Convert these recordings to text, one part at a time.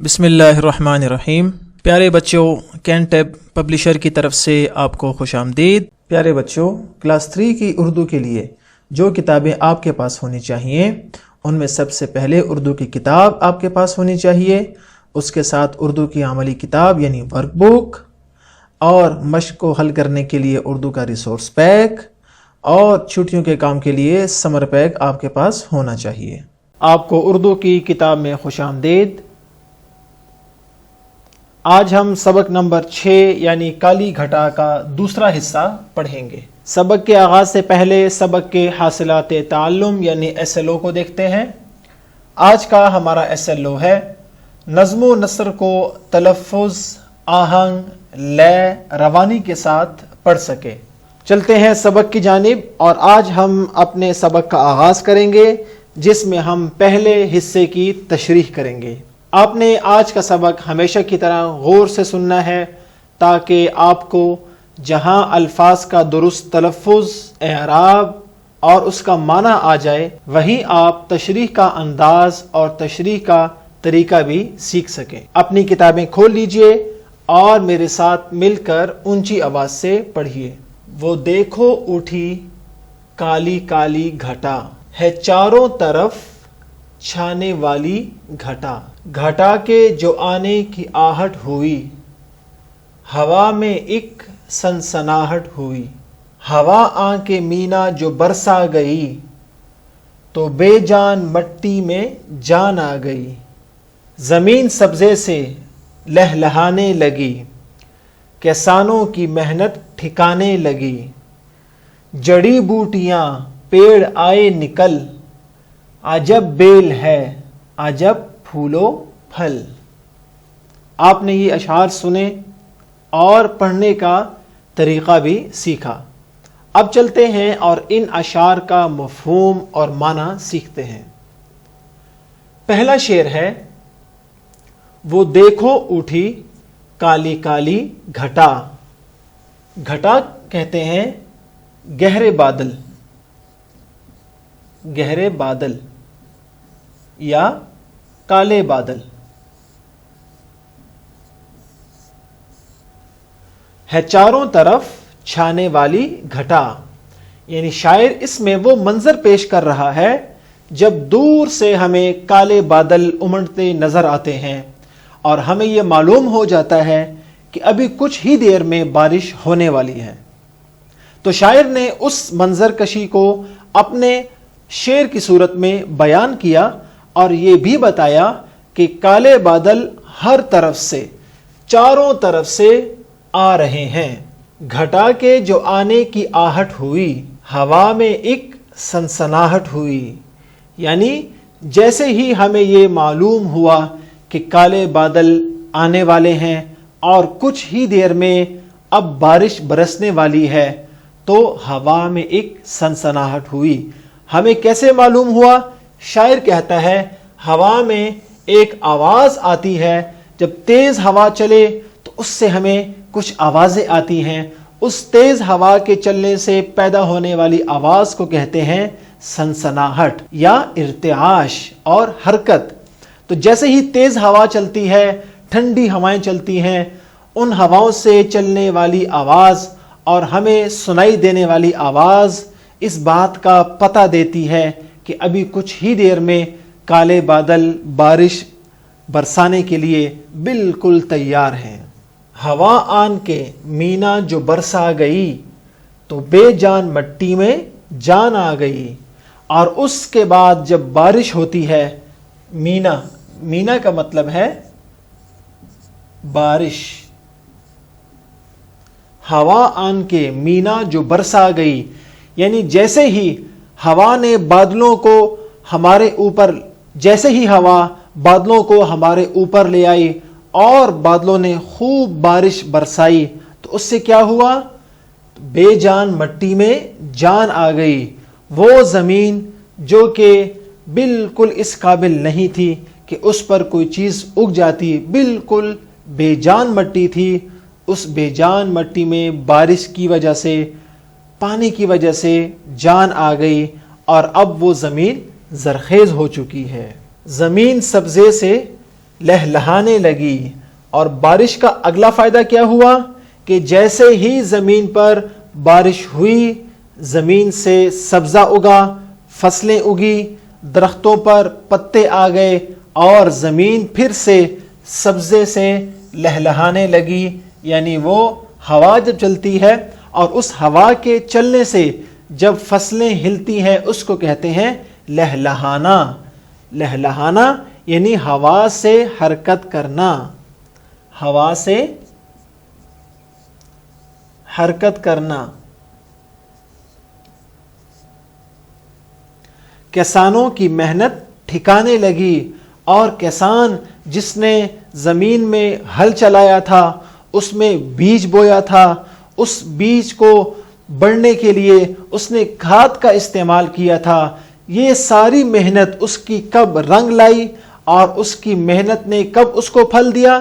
بسم اللہ الرحمن الرحیم۔ پیارے بچوں، کینٹیب پبلشر کی طرف سے آپ کو خوش آمدید۔ پیارے بچوں، کلاس 3 کی اردو کے لیے جو کتابیں آپ کے پاس ہونی چاہیے ان میں سب سے پہلے اردو کی کتاب آپ کے پاس ہونی چاہیے، اس کے ساتھ اردو کی عملی کتاب یعنی ورک بک، اور مشق کو حل کرنے کے لیے اردو کا ریسورس پیک، اور چھٹیوں کے کام کے لیے سمر پیک آپ کے پاس ہونا چاہیے۔ آپ کو اردو کی کتاب میں خوش آمدید۔ آج ہم سبق نمبر 6 یعنی کالی گھٹا کا دوسرا حصہ پڑھیں گے۔ سبق کے آغاز سے پہلے سبق کے حاصلات تعلم یعنی SLO کو دیکھتے ہیں۔ آج کا ہمارا SLO ہے نظم و نثر کو تلفظ، آہنگ، لے، روانی کے ساتھ پڑھ سکے۔ چلتے ہیں سبق کی جانب، اور آج ہم اپنے سبق کا آغاز کریں گے جس میں ہم پہلے حصے کی تشریح کریں گے۔ آپ نے آج کا سبق ہمیشہ کی طرح غور سے سننا ہے تاکہ آپ کو جہاں الفاظ کا درست تلفظ، اعراب اور اس کا معنی آ جائے، وہیں آپ تشریح کا انداز اور تشریح کا طریقہ بھی سیکھ سکیں۔ اپنی کتابیں کھول لیجئے اور میرے ساتھ مل کر اونچی آواز سے پڑھیے۔ وہ دیکھو اٹھی کالی کالی گھٹا، ہے چاروں طرف چھانے والی گھٹا، گھٹا کے جو آنے کی آہٹ ہوئی، ہوا میں ایک سنسناہٹ ہوئی، ہوا آن کے مینا جو برسا گئی، تو بے جان مٹی میں جان آ گئی، زمین سبزے سے لہلہانے لگی، کسانوں کی محنت ٹھکانے لگی، جڑی بوٹیاں پیڑ آئے نکل، عجب بیل ہے عجب پھولو پھل۔ آپ نے یہ اشعار سنے اور پڑھنے کا طریقہ بھی سیکھا۔ اب چلتے ہیں اور ان اشعار کا مفہوم اور معنی سیکھتے ہیں۔ پہلا شعر ہے وہ دیکھو اٹھی کالی کالی گھٹا۔ گھٹا کہتے ہیں گہرے بادل، گہرے بادل یا کالے بادل۔ ہے چاروں طرف چھانے والی گھٹا، یعنی شاعر اس میں وہ منظر پیش کر رہا ہے جب دور سے ہمیں کالے بادل امڑتے نظر آتے ہیں اور ہمیں یہ معلوم ہو جاتا ہے کہ ابھی کچھ ہی دیر میں بارش ہونے والی ہے۔ تو شاعر نے اس منظر کشی کو اپنے شعر کی صورت میں بیان کیا اور یہ بھی بتایا کہ کالے بادل ہر طرف سے، چاروں طرف سے آ رہے ہیں، گھٹا کے جو آنے کی آہٹ ہوئی، ہوا میں ایک سنسناہٹ ہوئی، یعنی جیسے ہی ہمیں یہ معلوم ہوا کہ کالے بادل آنے والے ہیں اور کچھ ہی دیر میں اب بارش برسنے والی ہے، تو ہوا میں ایک سنسناہٹ ہوئی۔ ہمیں کیسے معلوم ہوا؟ شاعر کہتا ہے ہوا میں ایک آواز آتی ہے، جب تیز ہوا چلے تو اس سے ہمیں کچھ آوازیں آتی ہیں، اس تیز ہوا کے چلنے سے پیدا ہونے والی آواز کو کہتے ہیں سنسناہٹ یا ارتعاش اور حرکت۔ تو جیسے ہی تیز ہوا چلتی ہے، ٹھنڈی ہوائیں چلتی ہیں، ان ہواؤں سے چلنے والی آواز اور ہمیں سنائی دینے والی آواز اس بات کا پتہ دیتی ہے کہ ابھی کچھ ہی دیر میں کالے بادل بارش برسانے کے لیے بالکل تیار ہیں۔ ہوا آن کے مینا جو برسا گئی، تو بے جان مٹی میں جان آ گئی۔ اور اس کے بعد جب بارش ہوتی ہے، مینا، مینا کا مطلب ہے بارش۔ ہوا آن کے مینا جو برسا گئی، یعنی جیسے ہی ہوا نے بادلوں کو ہمارے اوپر، جیسے ہی ہوا بادلوں کو ہمارے اوپر لے آئی اور بادلوں نے خوب بارش برسائی، تو اس سے کیا ہوا؟ بے جان مٹی میں جان آ گئی۔ وہ زمین جو کہ بالکل اس قابل نہیں تھی کہ اس پر کوئی چیز اگ جاتی، بالکل بے جان مٹی تھی، اس بے جان مٹی میں بارش کی وجہ سے، پانی کی وجہ سے جان آ گئی اور اب وہ زمین زرخیز ہو چکی ہے۔ زمین سبزے سے لہلہانے لگی. اور بارش کا اگلا فائدہ کیا ہوا کہ جیسے ہی زمین پر بارش ہوئی زمین سے سبزہ اگا، فصلیں اگی، درختوں پر پتے آ گئے اور زمین پھر سے سبزے سے لہلہانے لگی. یعنی وہ ہوا جب چلتی ہے اور اس ہوا کے چلنے سے جب فصلیں ہلتی ہیں اس کو کہتے ہیں لہلہانا. لہلہانا یعنی ہوا سے حرکت کرنا، ہوا سے حرکت کرنا. کسانوں کی محنت ٹھکانے لگی اور کسان جس نے زمین میں ہل چلایا تھا، اس میں بیج بویا تھا، اس بیج کو بڑھنے کے لیے اس نے کھاد کا استعمال کیا تھا، یہ ساری محنت اس کی کب رنگ لائی اور اس کی محنت نے کب اس کو پھل دیا؟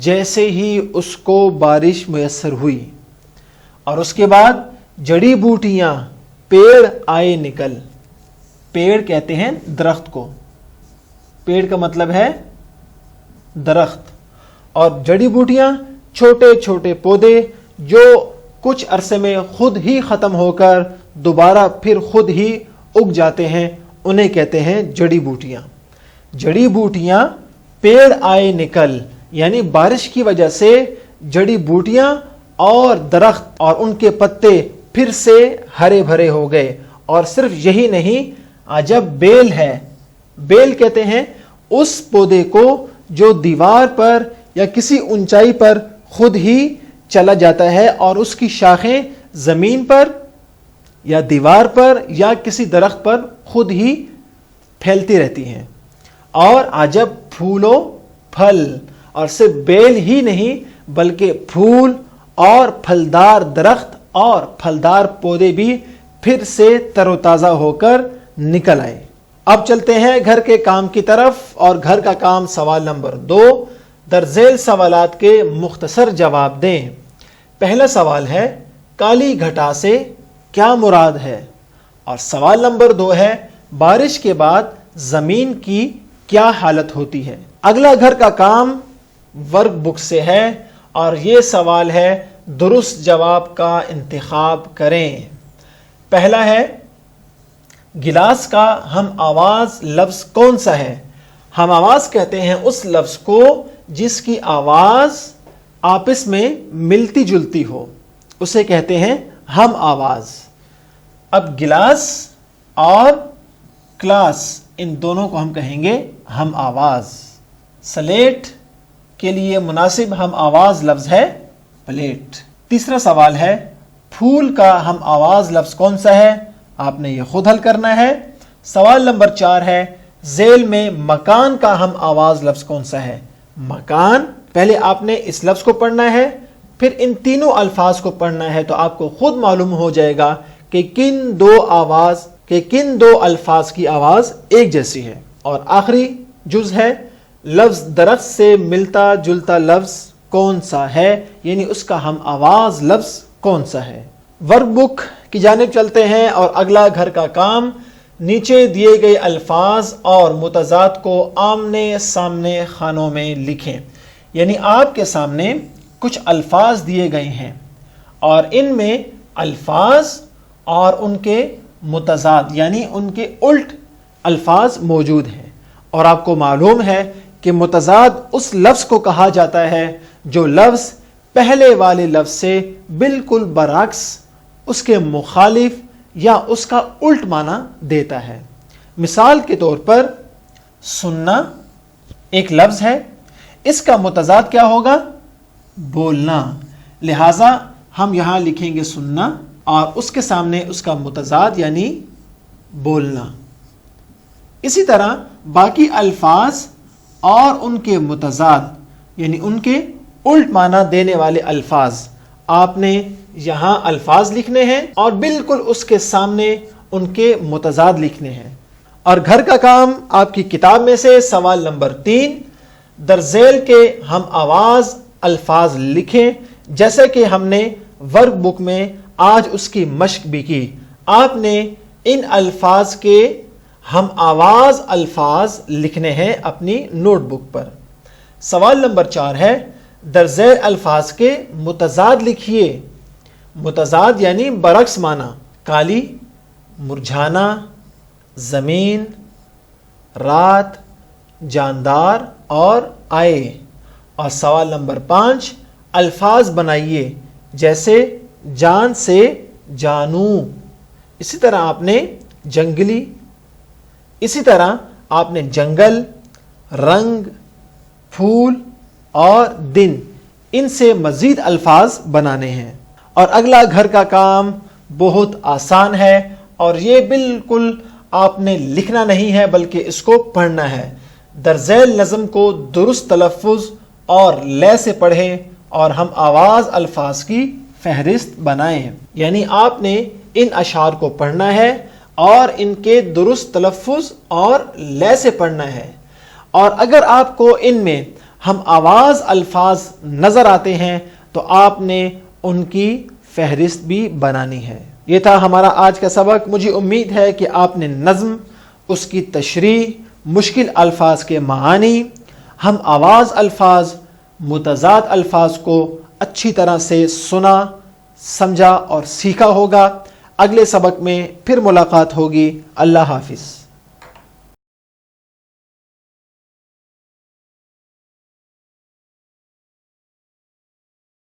جیسے ہی اس کو بارش میسر ہوئی. اور اس کے بعد جڑی بوٹیاں، پیڑ آئے نکل. پیڑ کہتے ہیں درخت کو، پیڑ کا مطلب ہے درخت. اور جڑی بوٹیاں چھوٹے چھوٹے پودے جو کچھ عرصے میں خود ہی ختم ہو کر دوبارہ پھر خود ہی اگ جاتے ہیں، انہیں کہتے ہیں جڑی بوٹیاں. جڑی بوٹیاں پیڑ آئے نکل، یعنی بارش کی وجہ سے جڑی بوٹیاں اور درخت اور ان کے پتے پھر سے ہرے بھرے ہو گئے. اور صرف یہی نہیں، عجب بیل ہے. بیل کہتے ہیں اس پودے کو جو دیوار پر یا کسی اونچائی پر خود ہی چلا جاتا ہے اور اس کی شاخیں زمین پر یا دیوار پر یا کسی درخت پر خود ہی پھیلتی رہتی ہیں. اور عجب پھول و پھل، اور صرف بیل ہی نہیں بلکہ پھول اور پھلدار درخت اور پھلدار پودے بھی پھر سے تر و تازہ ہو کر نکل آئے. اب چلتے ہیں گھر کے کام کی طرف، اور گھر کا کام سوال نمبر 2، درذیل سوالات کے مختصر جواب دیں. پہلا سوال ہے کالی گھٹا سے کیا مراد ہے؟ اور سوال نمبر 2 ہے بارش کے بعد زمین کی کیا حالت ہوتی ہے؟ اگلا گھر کا کام ورک بک سے ہے اور یہ سوال ہے درست جواب کا انتخاب کریں. پہلا ہے گلاس کا ہم آواز لفظ کون سا ہے؟ ہم آواز کہتے ہیں اس لفظ کو جس کی آواز آپس میں ملتی جلتی ہو، اسے کہتے ہیں ہم آواز. اب گلاس اور کلاس ان دونوں کو ہم کہیں گے ہم آواز. سلیٹ کے لیے مناسب ہم آواز لفظ ہے پلیٹ. تیسرا سوال ہے پھول کا ہم آواز لفظ کون سا ہے؟ آپ نے یہ خود حل کرنا ہے. سوال نمبر 4 ہے ذیل میں مکان کا ہم آواز لفظ کون سا ہے؟ مکان، پہلے آپ نے اس لفظ کو پڑھنا ہے پھر ان تینوں الفاظ کو پڑھنا ہے تو آپ کو خود معلوم ہو جائے گا کہ کن دو الفاظ کی آواز ایک جیسی ہے. اور آخری جز ہے لفظ درخت سے ملتا جلتا لفظ کون سا ہے، یعنی اس کا ہم آواز لفظ کون سا ہے. ورک بک کی جانب چلتے ہیں اور اگلا گھر کا کام نیچے دیے گئے الفاظ اور متضاد کو آمنے سامنے خانوں میں لکھیں. یعنی آپ کے سامنے کچھ الفاظ دیے گئے ہیں اور ان میں الفاظ اور ان کے متضاد یعنی ان کے الٹ الفاظ موجود ہیں. اور آپ کو معلوم ہے کہ متضاد اس لفظ کو کہا جاتا ہے جو لفظ پہلے والے لفظ سے بالکل برعکس، اس کے مخالف یا اس کا الٹ معنی دیتا ہے. مثال کے طور پر سننا ایک لفظ ہے، اس کا متضاد کیا ہوگا؟ بولنا. لہذا ہم یہاں لکھیں گے سننا اور اس کے سامنے اس کا متضاد یعنی بولنا. اسی طرح باقی الفاظ اور ان کے متضاد یعنی ان کے الٹ معنی دینے والے الفاظ آپ نے یہاں الفاظ لکھنے ہیں اور بالکل اس کے سامنے ان کے متضاد لکھنے ہیں. اور گھر کا کام آپ کی کتاب میں سے سوال نمبر 3 درذیل کے ہم آواز الفاظ لکھیں جیسے کہ ہم نے ورک بک میں آج اس کی مشق بھی کی. آپ نے ان الفاظ کے ہم آواز الفاظ لکھنے ہیں اپنی نوٹ بک پر. سوال نمبر 4 ہے درزیر الفاظ کے متضاد لکھیے. متضاد یعنی برعکس معنی. کالی، مرجھانا، زمین، رات، جاندار اور آئے. اور سوال نمبر 5 الفاظ بنائیے جیسے جان سے جانو. اسی طرح آپ نے جنگلی، اسی طرح آپ نے جنگل، رنگ، پھول اور دن، ان سے مزید الفاظ بنانے ہیں. اور اگلا گھر کا کام بہت آسان ہے اور یہ بالکل آپ نے لکھنا نہیں ہے بلکہ اس کو پڑھنا ہے. درذیل نظم کو درست تلفظ اور لے سے پڑھیں اور ہم آواز الفاظ کی فہرست بنائیں. یعنی آپ نے ان اشعار کو پڑھنا ہے اور ان کے درست تلفظ اور لے سے پڑھنا ہے. اور اگر آپ کو ان میں ہم آواز الفاظ نظر آتے ہیں تو آپ نے ان کی فہرست بھی بنانی ہے. یہ تھا ہمارا آج کا سبق. مجھے امید ہے کہ آپ نے نظم، اس کی تشریح، مشکل الفاظ کے معانی، ہم آواز الفاظ، متضاد الفاظ کو اچھی طرح سے سنا، سمجھا اور سیکھا ہوگا. اگلے سبق میں پھر ملاقات ہوگی. اللہ حافظ.